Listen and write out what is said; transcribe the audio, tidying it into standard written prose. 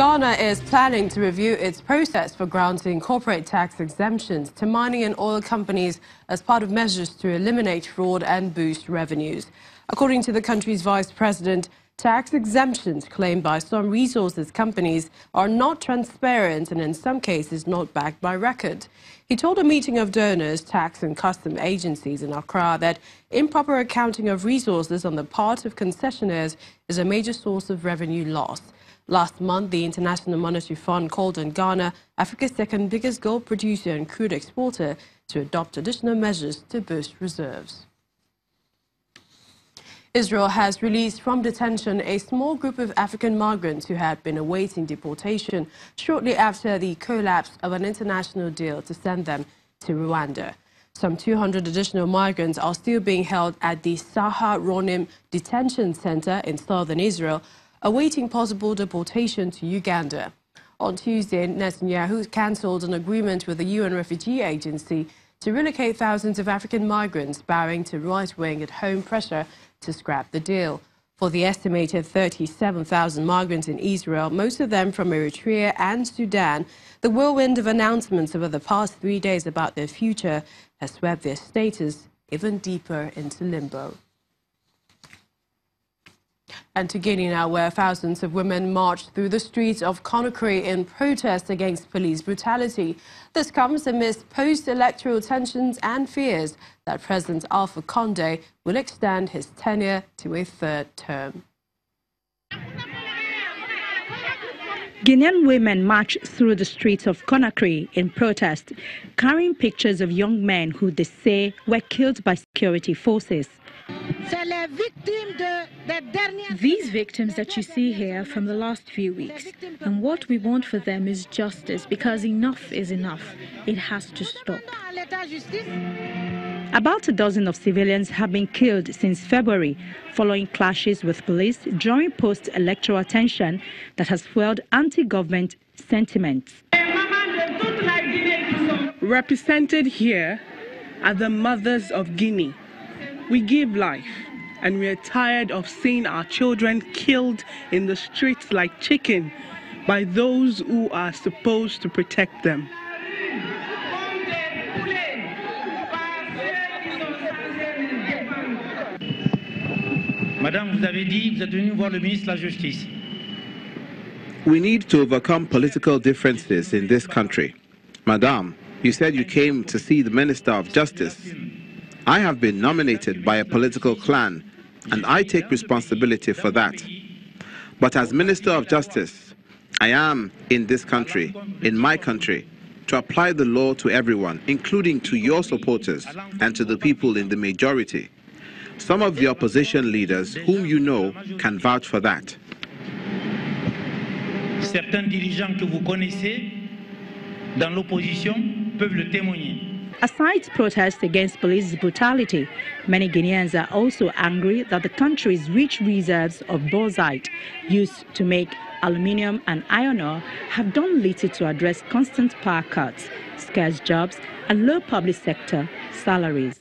Ghana is planning to review its process for granting corporate tax exemptions to mining and oil companies as part of measures to eliminate fraud and boost revenues. According to the country's vice president, tax exemptions claimed by some resources companies are not transparent and in some cases not backed by record. He told a meeting of donors, tax and custom agencies in Accra that improper accounting of resources on the part of concessionaires is a major source of revenue loss. Last month, the International Monetary Fund called on Ghana, Africa's second biggest gold producer and crude exporter, to adopt additional measures to boost reserves. Israel has released from detention a small group of African migrants who had been awaiting deportation shortly after the collapse of an international deal to send them to Rwanda. Some 200 additional migrants are still being held at the Sahar Ronim Detention Center in southern Israel, awaiting possible deportation to Uganda. On Tuesday, Netanyahu cancelled an agreement with the UN Refugee Agency to relocate thousands of African migrants, bowing to right-wing at-home pressure to scrap the deal. For the estimated 37,000 migrants in Israel, most of them from Eritrea and Sudan, the whirlwind of announcements over the past 3 days about their future has swept their status even deeper into limbo. And to Guinea now, where thousands of women marched through the streets of Conakry in protest against police brutality. This comes amidst post-electoral tensions and fears that President Alpha Condé will extend his tenure to a third term. Guinean women marched through the streets of Conakry in protest, carrying pictures of young men who they say were killed by security forces. These victims that you see here from the last few weeks, and what we want for them is justice, because enough is enough. It has to stop. About a dozen of civilians have been killed since February, following clashes with police during post-electoral tension that has fueled anti-government sentiments. Represented here are the mothers of Guinea. We give life, and we are tired of seeing our children killed in the streets like chicken by those who are supposed to protect them. Madame, vous avez dit, vous êtes venue voir le ministre de la Justice. We need to overcome political differences in this country. Madame, you said you came to see the Minister of Justice. I have been nominated by a political clan, and I take responsibility for that. But as Minister of Justice, I am in this country, in my country, to apply the law to everyone, including to your supporters and to the people in the majority. Some of the opposition leaders whom you know can vouch for that. Certains dirigeants que vous connaissez dans l'opposition peuvent le témoigner. Aside protests against police brutality, many Guineans are also angry that the country's rich reserves of bauxite used to make aluminium and iron ore have done little to address constant power cuts, scarce jobs, and low public sector salaries.